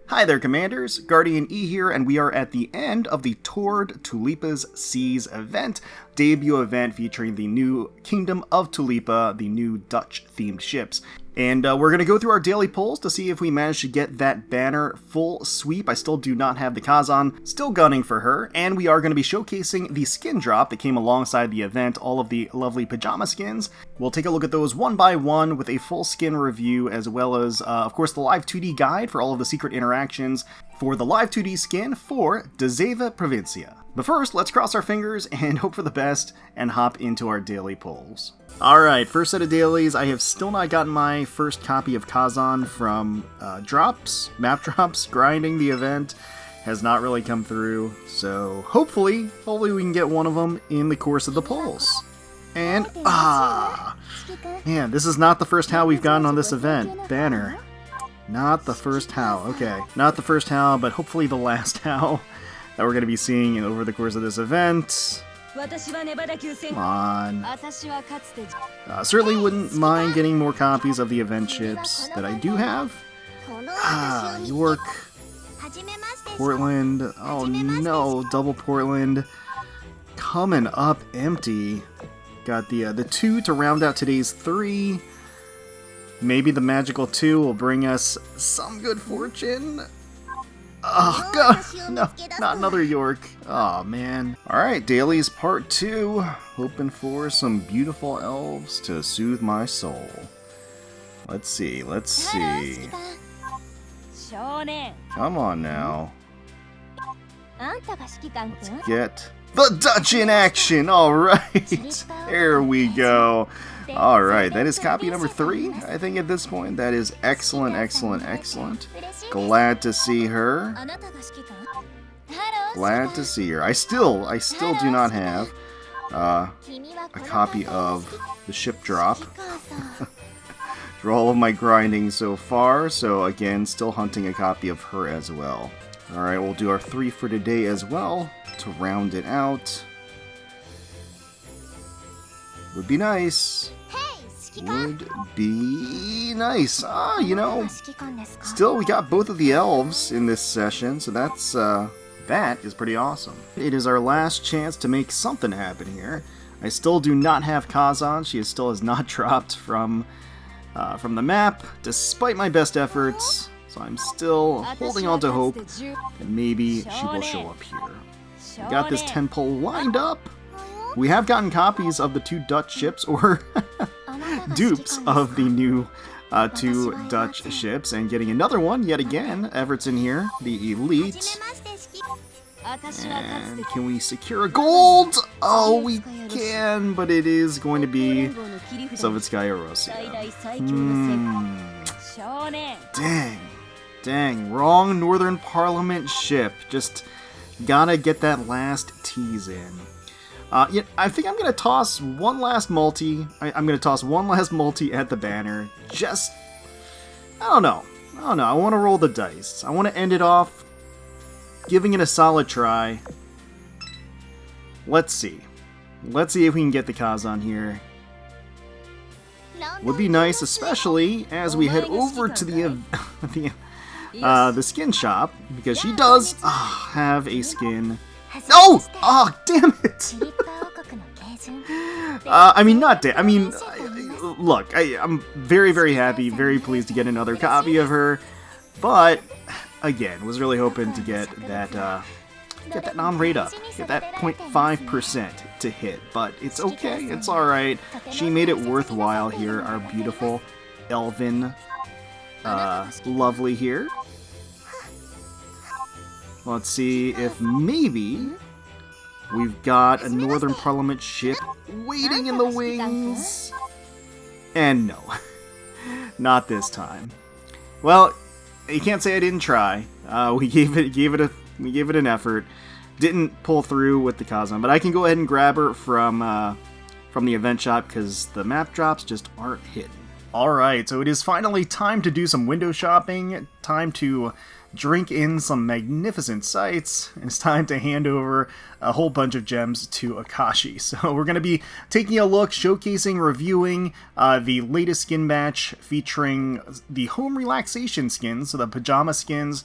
Hi there, Commanders! GuardianE here, and we are at the end of the Toward Tulipa's Seas event, debut event featuring the new Kingdom of Tulipa, the new Dutch-themed ships. And we're going to go through our daily polls to see if we manage to get that banner full sweep. I still do not have the Kazan, still gunning for her, and we are going to be showcasing the skin drop that came alongside the event, all of the lovely pajama skins. We'll take a look at those one by one with a full skin review, as well as, of course, the live 2D guide for all of the secret interactions for the live 2D skin for Zeven Provincien. But first, let's cross our fingers and hope for the best and hop into our daily polls. Alright, first set of dailies. I have still not gotten my first copy of Kazan from map drops. Grinding the event has not really come through, so hopefully we can get one of them in the course of the polls. And, man, this is not the first how we've gotten on this event. Banner. Not the first how, okay. Not the first how, but hopefully the last how that we're going to be seeing over the course of this event. Come on. Certainly wouldn't mind getting more copies of the event ships that I do have. York. Portland. Oh no, double Portland. Coming up empty. Got the 2 to round out today's 3. Maybe the magical 2 will bring us some good fortune. Oh god, no, not another York. Oh man. Alright, dailies part 2. Hoping for some beautiful elves to soothe my soul. Let's see. Come on now. Let's get the Dutch in action! Alright, there we go. Alright, that is copy number 3, I think at this point. That is excellent. Glad to see her. Glad to see her. I still do not have a copy of the ship drop. For all of my grinding so far, so again, still hunting a copy of her as well. Alright, we'll do our 3 for today as well, to round it out. Would be nice. Would be nice. You know, still we got both of the elves in this session, so that is pretty awesome. It is our last chance to make something happen here. I still do not have Kazan. She still has not dropped from the map, despite my best efforts. So I'm still holding on to hope that maybe she will show up here. We got this 10 pull lined up. We have gotten copies of the 2 Dutch ships, or dupes of the new 2 Dutch ships, and getting another one yet again. Evertsen here, the elite. And can we secure a gold? Oh, we can, but it is going to be Sovietskaya Russia. Dang, wrong Northern Parliament ship. Just gotta get that last tease in. Yeah, I think I'm going to toss one last multi. I'm going to toss one last multi at the banner. Just, I don't know. I want to roll the dice. I want to end it off giving it a solid try. Let's see. Let's see if we can get the Kazan here. Would be nice, especially as we head over to the skin shop, because she does have a skin. No! Oh, damn it! Look, I'm very happy, very pleased to get another copy of her, but again, was really hoping to get that non-rate up, get that 0.5% to hit, but it's okay, it's alright. She made it worthwhile here, our beautiful elven lovely here. Let's see if maybe we've got a Northern Parliament ship waiting in the wings. And no, not this time. Well, you can't say I didn't try. We gave it an effort. Didn't pull through with the Kazan, but I can go ahead and grab her from the event shop because the map drops just aren't hidden. Alright, so it is finally time to do some window shopping, time to drink in some magnificent sights, and it's time to hand over a whole bunch of gems to Akashi. So we're going to be taking a look, showcasing, reviewing the latest skin batch featuring the home relaxation skins, so the pajama skins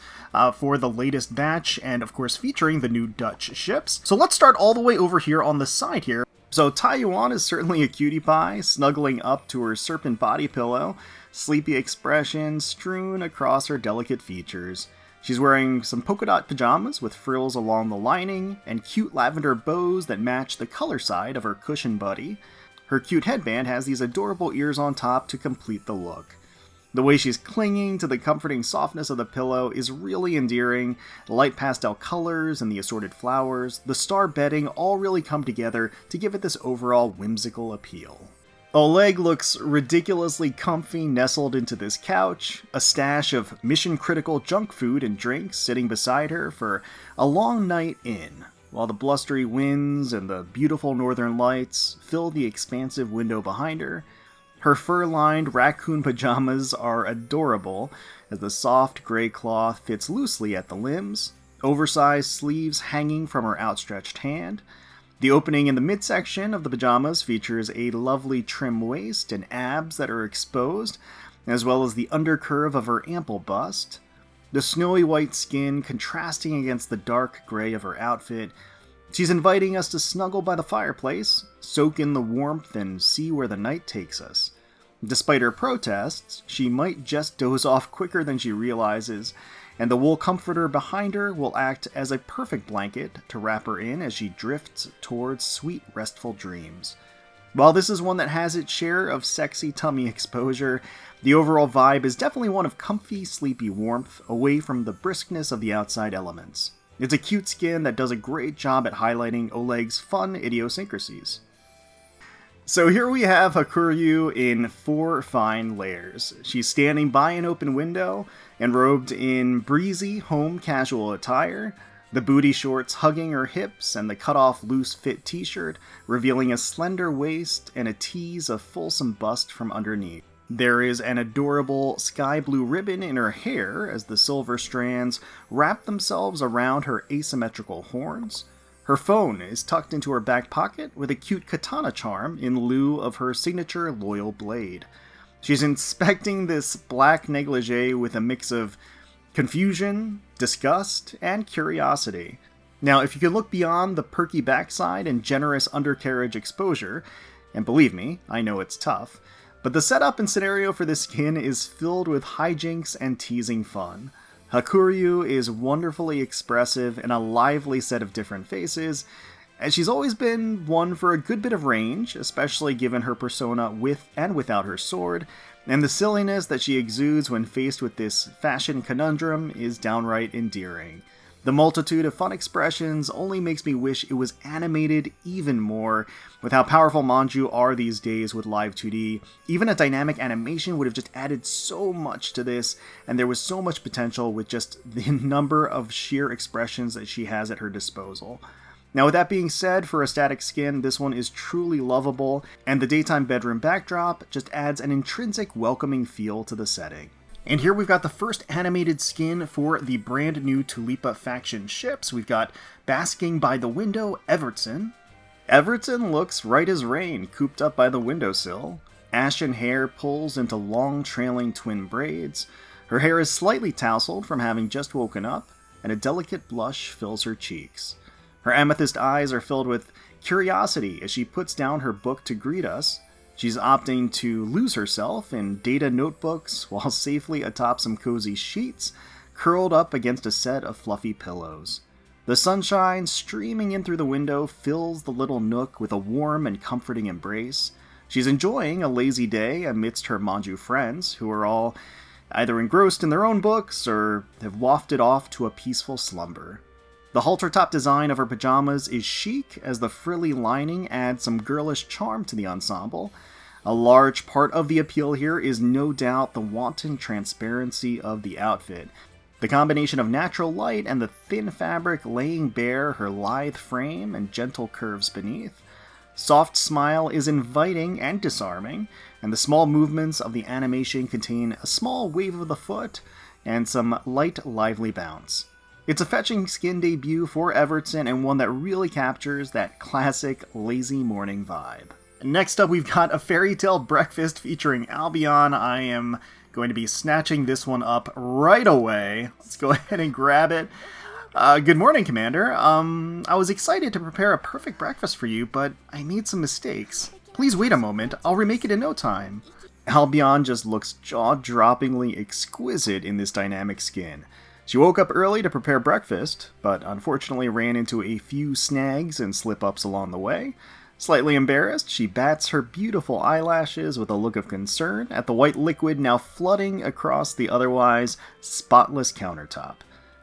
for the latest batch, and of course featuring the new Dutch ships. So let's start all the way over here on the side here. So Yuan is certainly a cutie pie, snuggling up to her serpent body pillow, sleepy expression strewn across her delicate features. She's wearing some polka dot pajamas with frills along the lining, and cute lavender bows that match the color side of her cushion buddy. Her cute headband has these adorable ears on top to complete the look. The way she's clinging to the comforting softness of the pillow is really endearing. The light pastel colors and the assorted flowers, the star bedding all really come together to give it this overall whimsical appeal. Oleg looks ridiculously comfy nestled into this couch, a stash of mission-critical junk food and drinks sitting beside her for a long night in, while the blustery winds and the beautiful northern lights fill the expansive window behind her. Her fur-lined raccoon pajamas are adorable, as the soft gray cloth fits loosely at the limbs, oversized sleeves hanging from her outstretched hand. The opening in the midsection of the pajamas features a lovely trim waist and abs that are exposed, as well as the undercurve of her ample bust. The snowy white skin contrasting against the dark gray of her outfit. She's inviting us to snuggle by the fireplace, soak in the warmth, and see where the night takes us. Despite her protests, she might just doze off quicker than she realizes, and the wool comforter behind her will act as a perfect blanket to wrap her in as she drifts towards sweet, restful dreams. While this is one that has its share of sexy tummy exposure, the overall vibe is definitely one of comfy, sleepy warmth, away from the briskness of the outside elements. It's a cute skin that does a great job at highlighting Oleg's fun idiosyncrasies. So here we have Hakuryuu in 4 fine layers. She's standing by an open window, enrobed in breezy home casual attire, the booty shorts hugging her hips and the cut-off loose-fit t-shirt, revealing a slender waist and a tease of fulsome bust from underneath. There is an adorable sky blue ribbon in her hair as the silver strands wrap themselves around her asymmetrical horns. Her phone is tucked into her back pocket with a cute katana charm in lieu of her signature loyal blade. She's inspecting this black negligee with a mix of confusion, disgust, and curiosity. Now, if you can look beyond the perky backside and generous undercarriage exposure, and believe me, I know it's tough, but the setup and scenario for this skin is filled with hijinks and teasing fun. Hakuryuu is wonderfully expressive in a lively set of different faces, and she's always been one for a good bit of range, especially given her persona with and without her sword, and the silliness that she exudes when faced with this fashion conundrum is downright endearing. The multitude of fun expressions only makes me wish it was animated even more. With how powerful Manjuu are these days with L2D, even a dynamic animation would have just added so much to this, and there was so much potential with just the number of sheer expressions that she has at her disposal. Now with that being said, for a static skin, this one is truly lovable, and the daytime bedroom backdrop just adds an intrinsic welcoming feel to the setting. And here we've got the first animated skin for the brand new Tulipa faction ships. We've got basking by the window Evertsen. Evertsen looks right as rain, cooped up by the windowsill. Ashen hair pulls into long trailing twin braids. Her hair is slightly tousled from having just woken up, and a delicate blush fills her cheeks. Her amethyst eyes are filled with curiosity as she puts down her book to greet us. She's opting to lose herself in data notebooks while safely atop some cozy sheets, curled up against a set of fluffy pillows. The sunshine streaming in through the window fills the little nook with a warm and comforting embrace. She's enjoying a lazy day amidst her Manjuu friends, who are all either engrossed in their own books or have wafted off to a peaceful slumber. The halter-top design of her pajamas is chic, as the frilly lining adds some girlish charm to the ensemble. A large part of the appeal here is no doubt the wanton transparency of the outfit. The combination of natural light and the thin fabric laying bare her lithe frame and gentle curves beneath. Soft smile is inviting and disarming, and the small movements of the animation contain a small wave of the foot and some light, lively bounce. It's a fetching skin debut for Evertsen and one that really captures that classic lazy morning vibe. Next up, we've got a fairy tale breakfast featuring Albion. I am going to be snatching this one up right away. Let's go ahead and grab it. Good morning, Commander. I was excited to prepare a perfect breakfast for you, but I made some mistakes. Please wait a moment. I'll remake it in no time. Albion just looks jaw-droppingly exquisite in this dynamic skin. She woke up early to prepare breakfast, but unfortunately ran into a few snags and slip-ups along the way. Slightly embarrassed, she bats her beautiful eyelashes with a look of concern at the white liquid now flooding across the otherwise spotless countertop.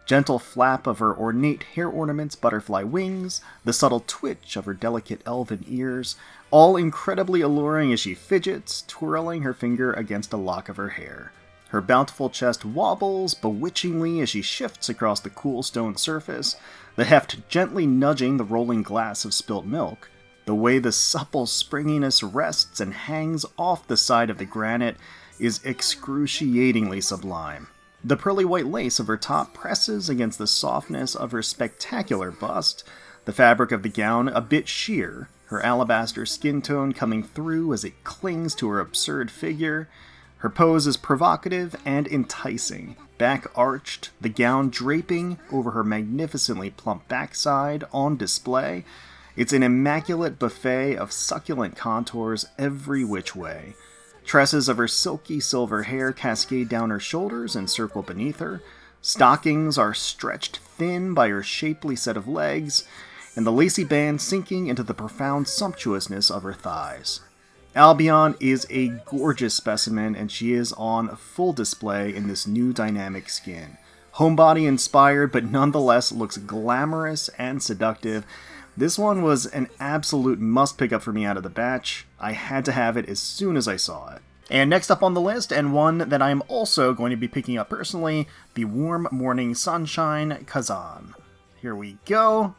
Gentle flap of her ornate hair ornaments, butterfly wings, the subtle twitch of her delicate elven ears, all incredibly alluring as she fidgets, twirling her finger against a lock of her hair. Her bountiful chest wobbles bewitchingly as she shifts across the cool stone surface, the heft gently nudging the rolling glass of spilt milk. The way the supple springiness rests and hangs off the side of the granite is excruciatingly sublime. The pearly white lace of her top presses against the softness of her spectacular bust, the fabric of the gown a bit sheer, her alabaster skin tone coming through as it clings to her absurd figure. Her pose is provocative and enticing, back arched, the gown draping over her magnificently plump backside on display. It's an immaculate buffet of succulent contours every which way. Tresses of her silky silver hair cascade down her shoulders and circle beneath her. Stockings are stretched thin by her shapely set of legs, and the lacy band sinking into the profound sumptuousness of her thighs. Albion is a gorgeous specimen, and she is on full display in this new dynamic skin. Homebody inspired, but nonetheless looks glamorous and seductive. This one was an absolute must pick up for me out of the batch. I had to have it as soon as I saw it. And next up on the list, and one that I'm also going to be picking up personally, the Warm Morning Sunshine Kazan. Here we go.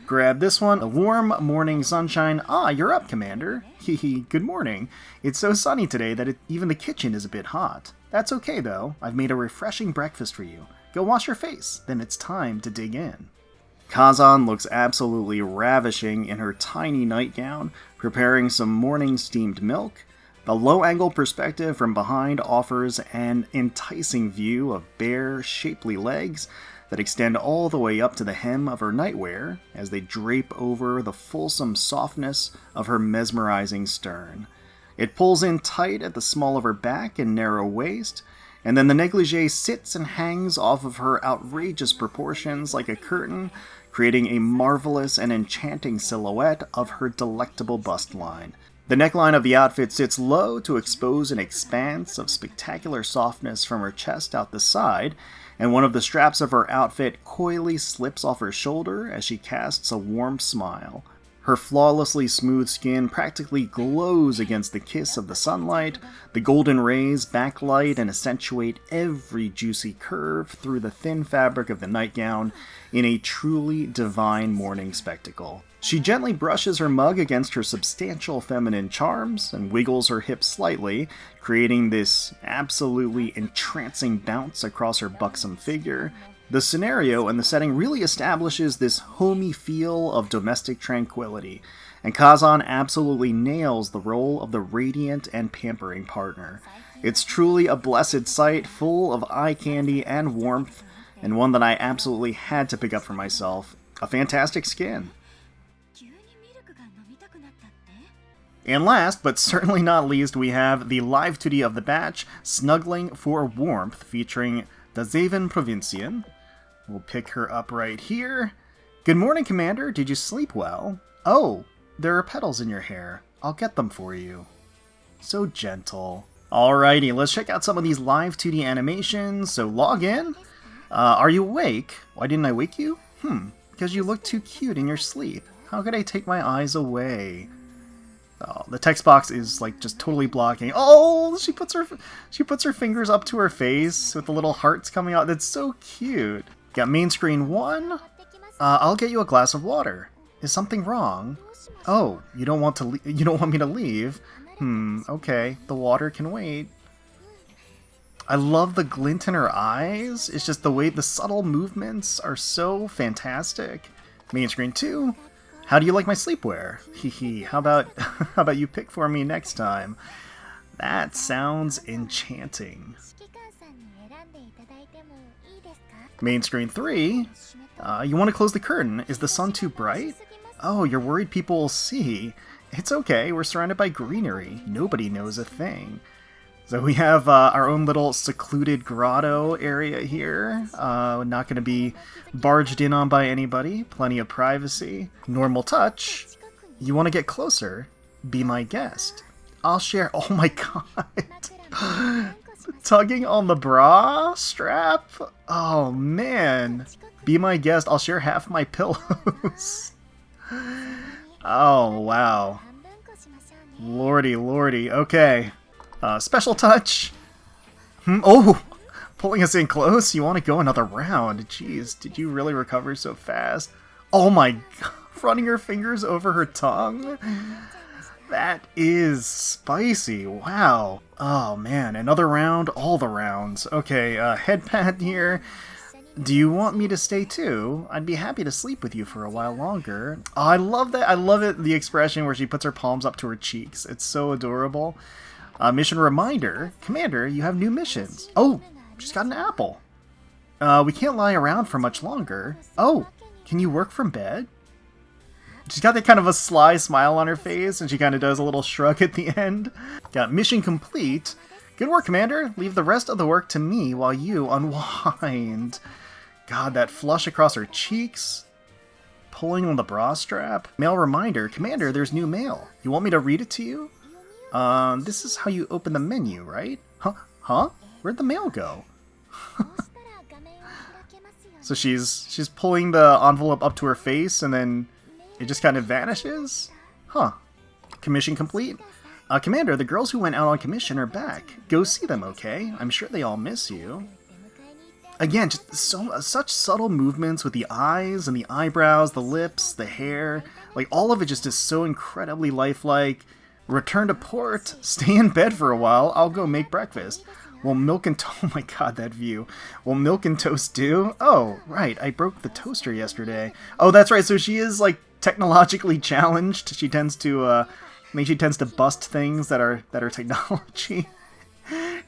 Grab this one. The Warm Morning Sunshine. Ah, you're up, Commander. Hehe, good morning. It's so sunny today that even the kitchen is a bit hot. That's okay though. I've made a refreshing breakfast for you. Go wash your face, then it's time to dig in. Kazan looks absolutely ravishing in her tiny nightgown, preparing some morning steamed milk. The low-angle perspective from behind offers an enticing view of bare, shapely legs that extend all the way up to the hem of her nightwear as they drape over the fulsome softness of her mesmerizing stern. It pulls in tight at the small of her back and narrow waist, and then the negligee sits and hangs off of her outrageous proportions like a curtain, creating a marvelous and enchanting silhouette of her delectable bust line. The neckline of the outfit sits low to expose an expanse of spectacular softness from her chest out the side, and one of the straps of her outfit coyly slips off her shoulder as she casts a warm smile. Her flawlessly smooth skin practically glows against the kiss of the sunlight. The golden rays backlight and accentuate every juicy curve through the thin fabric of the nightgown in a truly divine morning spectacle. She gently brushes her mug against her substantial feminine charms and wiggles her hips slightly, creating this absolutely entrancing bounce across her buxom figure. The scenario and the setting really establishes this homey feel of domestic tranquility, and Kazan absolutely nails the role of the radiant and pampering partner. It's truly a blessed sight, full of eye candy and warmth, and one that I absolutely had to pick up for myself. A fantastic skin. And last, but certainly not least, we have the L2D of the batch, Snuggling for Warmth, featuring the Zeven Provincien. We'll pick her up right here. Good morning, Commander. Did you sleep well? Oh, there are petals in your hair. I'll get them for you. So gentle. Alrighty, let's check out some of these L2D animations. So log in. Are you awake? Why didn't I wake you? Because you look too cute in your sleep. How could I take my eyes away? Oh, the text box is like just totally blocking. Oh, she puts her fingers up to her face with the little hearts coming out. That's so cute. Got main screen 1. I'll get you a glass of water. Is something wrong? Oh, you don't want to you don't want me to leave? Okay. The water can wait. I love the glint in her eyes. It's just the way the subtle movements are so fantastic. Main screen 2. How do you like my sleepwear? Hehe. How about you pick for me next time? That sounds enchanting. Main screen 3. You want to close the curtain? Is the sun too bright? Oh, you're worried people will see. It's okay, we're surrounded by greenery. Nobody knows a thing. So we have our own little secluded grotto area here. Not going to be barged in on by anybody. Plenty of privacy. Normal touch. You want to get closer? Be my guest. I'll share... Oh my god. Tugging on the bra strap? Oh man. Be my guest. I'll share half my pillows. Oh wow. Lordy, lordy. Okay. Special touch. Oh! Pulling us in close? You want to go another round? Jeez, did you really recover so fast? Oh my god. Running her fingers over her tongue? That is spicy. Wow. Oh man, another round? All the rounds. Okay, head pat here. Do you want me to stay too? I'd be happy to sleep with you for a while longer. Oh, I love that. I love it, the expression where she puts her palms up to her cheeks. It's so adorable. Mission reminder. Commander, you have new missions. Oh, she's got an apple. We can't lie around for much longer. Oh, can you work from bed? She's got that kind of a sly smile on her face, and she kind of does a little shrug at the end. Got mission complete. Good work, Commander. Leave the rest of the work to me while you unwind. God, that flush across her cheeks. Pulling on the bra strap. Mail reminder. Commander, there's new mail. You want me to read it to you? This is how you open the menu, right? Huh? Where'd the mail go? So she's pulling the envelope up to her face, and then it just kind of vanishes? Huh. Commission complete? Commander, the girls who went out on commission are back. Go see them, okay? I'm sure they all miss you. Again, just such subtle movements with the eyes and the eyebrows, the lips, the hair. Like, all of it just is so incredibly lifelike. Return to port. Stay in bed for a while. I'll go make breakfast. Will milk and oh my god, that view. Will milk and toast do? Oh, right. I broke the toaster yesterday. Oh, that's right. So she is, like, technologically challenged. She tends to, I think she tends to bust things that are technology.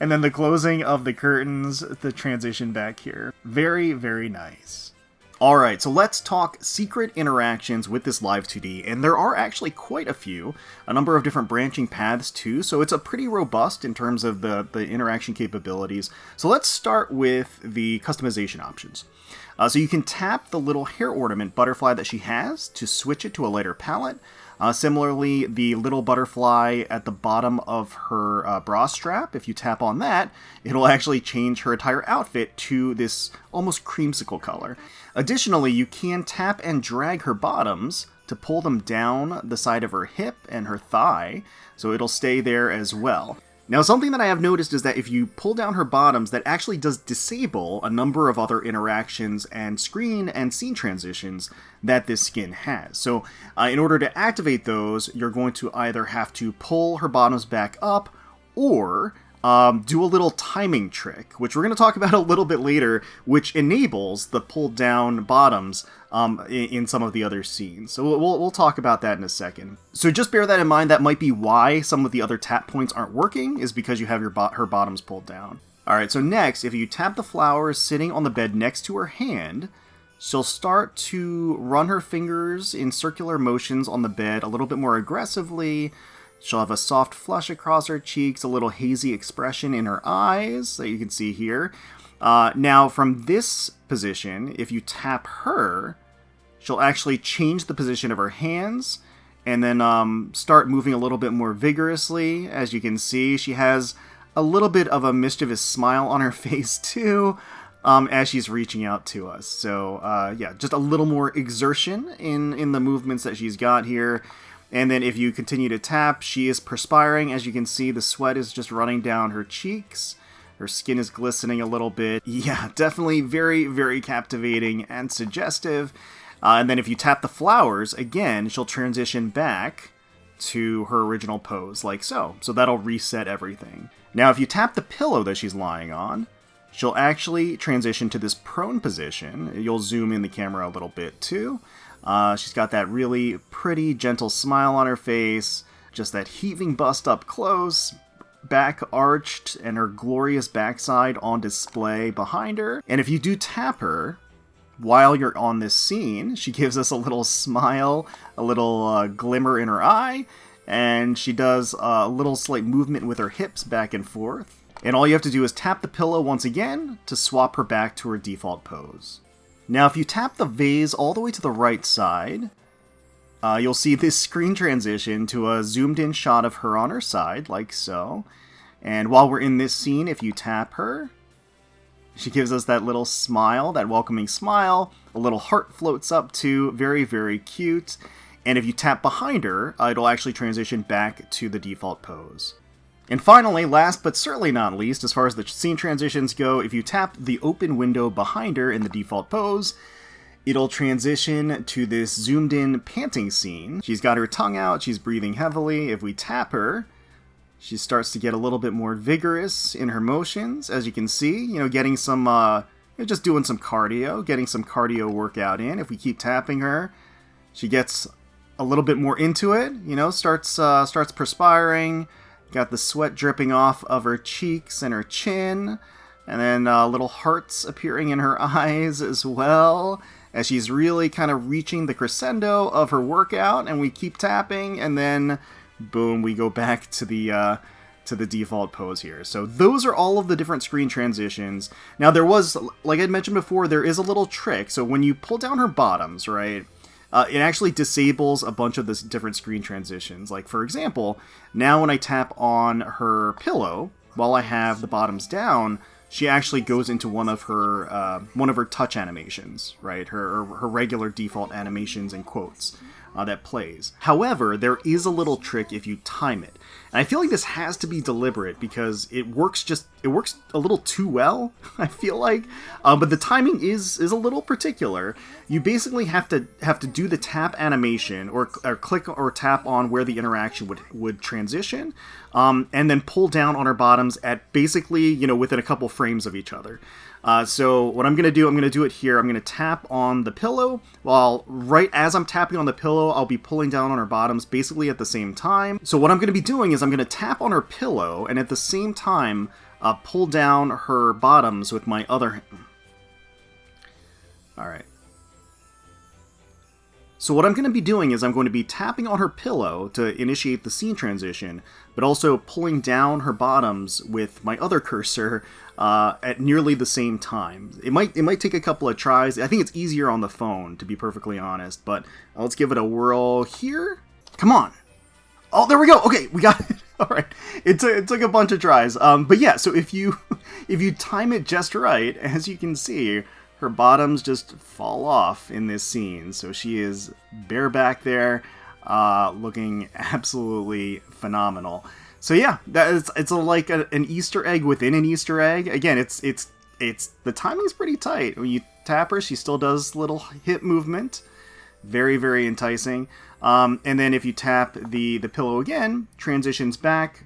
And then the closing of the curtains, the transition back here. Very, very nice. Alright, so let's talk secret interactions with this Live 2D, and there are actually quite a few, a number of different branching paths too, so it's a pretty robust in terms of the interaction capabilities. So let's start with the customization options. So you can tap the little hair ornament butterfly that she has to switch it to a lighter palette. Similarly, the little butterfly at the bottom of her bra strap, if you tap on that, it'll actually change her entire outfit to this almost creamsicle color. Additionally, you can tap and drag her bottoms to pull them down the side of her hip and her thigh, so it'll stay there as well. Now, something that I have noticed is that if you pull down her bottoms, that actually does disable a number of other interactions and screen and scene transitions that this skin has. So, in order to activate those, you're going to either have to pull her bottoms back up, or do a little timing trick, which we're going to talk about a little bit later, which enables the pull down bottoms in some of the other scenes. So we'll talk about that in a second. So just bear that in mind. That might be why some of the other tap points aren't working, is because you have her bottoms pulled down. Alright, so next, if you tap the flowers sitting on the bed next to her hand, she'll start to run her fingers in circular motions on the bed a little bit more aggressively. She'll have a soft flush across her cheeks, a little hazy expression in her eyes that you can see here. Now, from this position, if you tap her, she'll actually change the position of her hands and then start moving a little bit more vigorously. As you can see, she has a little bit of a mischievous smile on her face too, as she's reaching out to us. So, yeah, just a little more exertion in the movements that she's got here. And then if you continue to tap, she is perspiring. As you can see, the sweat is just running down her cheeks. Her skin is glistening a little bit. Yeah, definitely very, very captivating and suggestive. And then if you tap the flowers, again, she'll transition back to her original pose, like so. So that'll reset everything. Now, if you tap the pillow that she's lying on, she'll actually transition to this prone position. You'll zoom in the camera a little bit, too. She's got that really pretty, gentle smile on her face, just that heaving bust up close, back arched, and her glorious backside on display behind her. And if you do tap her while you're on this scene, she gives us a little smile, a little glimmer in her eye, and she does a little slight movement with her hips back and forth. And all you have to do is tap the pillow once again to swap her back to her default pose. Now, if you tap the vase all the way to the right side, you'll see this screen transition to a zoomed-in shot of her on her side, like so. And while we're in this scene, if you tap her, she gives us that little smile, that welcoming smile. A little heart floats up too, very, very cute. And if you tap behind her, it'll actually transition back to the default pose. And finally, last but certainly not least, as far as the scene transitions go, if you tap the open window behind her in the default pose, it'll transition to this zoomed-in panting scene. She's got her tongue out, she's breathing heavily. If we tap her, she starts to get a little bit more vigorous in her motions, as you can see, getting some, just doing some cardio, getting some cardio workout in. If we keep tapping her, she gets a little bit more into it, starts perspiring. Got the sweat dripping off of her cheeks and her chin, and then little hearts appearing in her eyes as well, as she's really kind of reaching the crescendo of her workout. And we keep tapping, and then boom, we go back to the default pose here. So those are all of the different screen transitions. Now there was, like I mentioned before, there is a little trick. So when you pull down her bottoms, right, it actually disables a bunch of the different screen transitions. Like, for example, now when I tap on her pillow, while I have the bottoms down, she actually goes into one of her touch animations, right? Her regular default animations and quotes that plays. However, there is a little trick if you time it. And I feel like this has to be deliberate because it works a little too well, I feel like. But the timing is a little particular. You basically have to do the tap animation or click or tap on where the interaction would transition, and then pull down on her bottoms at basically, within a couple frames of each other. So what I'm going to do it here. I'm going to tap on the pillow, while right as I'm tapping on the pillow, I'll be pulling down on her bottoms basically at the same time. So what I'm going to be doing is I'm going to tap on her pillow, and at the same time, pull down her bottoms with my other hand. Alright. So what I'm going to be doing is I'm going to be tapping on her pillow to initiate the scene transition, but also pulling down her bottoms with my other cursor at nearly the same time. It might take a couple of tries. I think it's easier on the phone, to be perfectly honest, but let's give it a whirl here. Come on! Oh, there we go! Okay, we got it! Alright, it took a bunch of tries. But yeah, so if you time it just right, as you can see, her bottoms just fall off in this scene. So she is bareback there, looking absolutely phenomenal. So yeah, it's like an Easter egg within an Easter egg. Again, it's the timing's pretty tight. When you tap her, she still does little hip movement. Very, very enticing. And then if you tap the pillow again, transitions back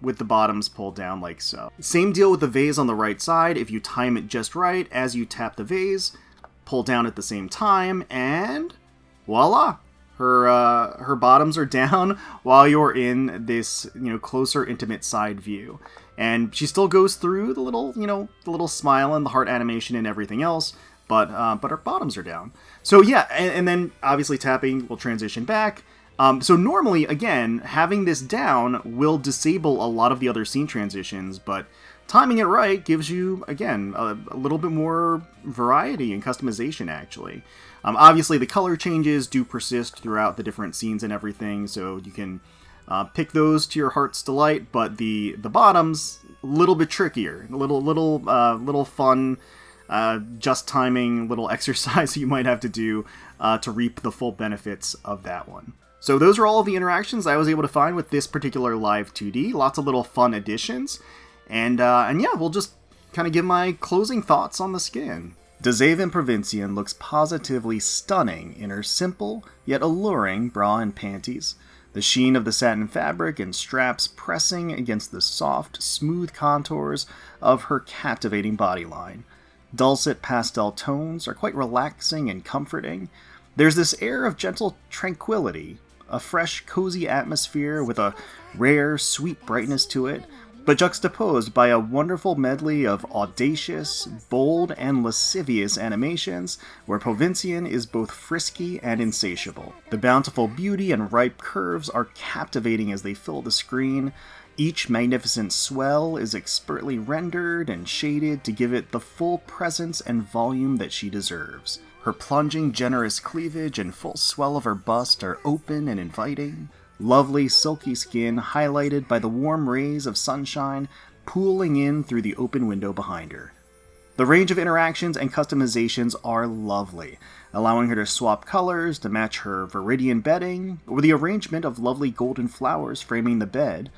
with the bottoms pulled down like so. Same deal with the vase on the right side. If you time it just right, as you tap the vase, pull down at the same time, and voila! Her bottoms are down while you're in this, closer, intimate side view. And she still goes through the little smile and the heart animation and everything else, but her bottoms are down. So yeah, and then obviously tapping will transition back. So normally, again, having this down will disable a lot of the other scene transitions, but timing it right gives you, again, a little bit more variety and customization, actually. Obviously, the color changes do persist throughout the different scenes and everything, so you can pick those to your heart's delight, but the bottoms, a little bit trickier, a little fun, just timing little exercise you might have to do to reap the full benefits of that one. So those are all of the interactions I was able to find with this particular live 2D. Lots of little fun additions. And yeah, we'll just kind of give my closing thoughts on the skin. Zeven Provincien looks positively stunning in her simple, yet alluring bra and panties, the sheen of the satin fabric and straps pressing against the soft, smooth contours of her captivating bodyline. Dulcet pastel tones are quite relaxing and comforting. There's this air of gentle tranquility, a fresh, cozy atmosphere with a rare, sweet brightness to it, but juxtaposed by a wonderful medley of audacious, bold, and lascivious animations, where Provincien is both frisky and insatiable. The bountiful beauty and ripe curves are captivating as they fill the screen. Each magnificent swell is expertly rendered and shaded to give it the full presence and volume that she deserves. Her plunging, generous cleavage and full swell of her bust are open and inviting. Lovely, silky skin highlighted by the warm rays of sunshine pooling in through the open window behind her. The range of interactions and customizations are lovely, allowing her to swap colors to match her Viridian bedding, or the arrangement of lovely golden flowers framing the bed.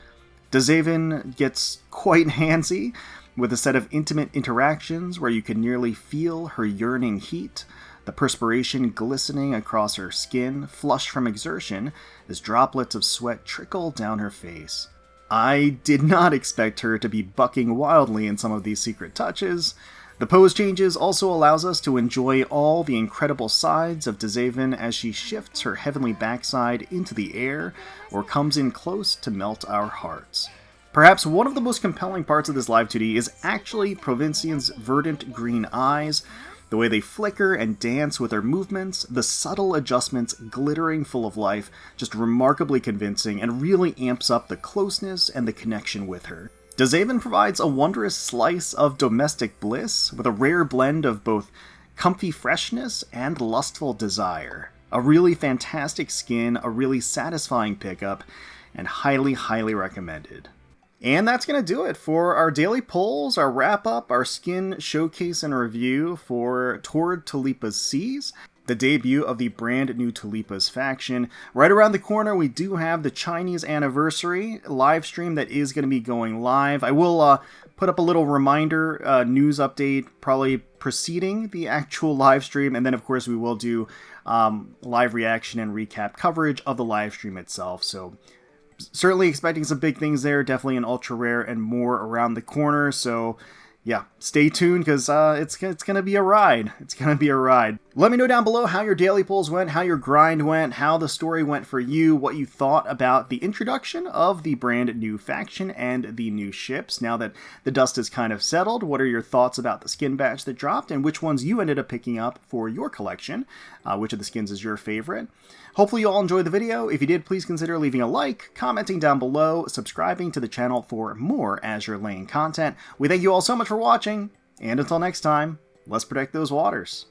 Zeven gets quite handsy, with a set of intimate interactions where you can nearly feel her yearning heat, the perspiration glistening across her skin, flushed from exertion, as droplets of sweat trickle down her face. I did not expect her to be bucking wildly in some of these secret touches. The pose changes also allows us to enjoy all the incredible sides of Zeven as she shifts her heavenly backside into the air or comes in close to melt our hearts. Perhaps one of the most compelling parts of this live 2D is actually Provincien's verdant green eyes, the way they flicker and dance with her movements, the subtle adjustments glittering full of life, just remarkably convincing and really amps up the closeness and the connection with her. Zeven provides a wondrous slice of domestic bliss with a rare blend of both comfy freshness and lustful desire. A really fantastic skin, a really satisfying pickup, and highly, highly recommended. And that's going to do it for our daily polls, our wrap-up, our skin showcase and review for Toward Tulipa's Seas, the debut of the brand new Tulipa's faction. Right around the corner, we do have the Chinese anniversary live stream that is going to be going live. I will put up a little reminder news update, probably preceding the actual live stream, and then of course we will do live reaction and recap coverage of the live stream itself. So certainly expecting some big things there, definitely an ultra rare and more around the corner, so yeah, stay tuned because it's going to be a ride. It's going to be a ride. Let me know down below how your daily polls went, how your grind went, how the story went for you, what you thought about the introduction of the brand new faction and the new ships. Now that the dust is kind of settled, what are your thoughts about the skin batch that dropped and which ones you ended up picking up for your collection? Which of the skins is your favorite? Hopefully you all enjoyed the video. If you did, please consider leaving a like, commenting down below, subscribing to the channel for more Azur Lane content. We thank you all so much for watching, and until next time, let's protect those waters.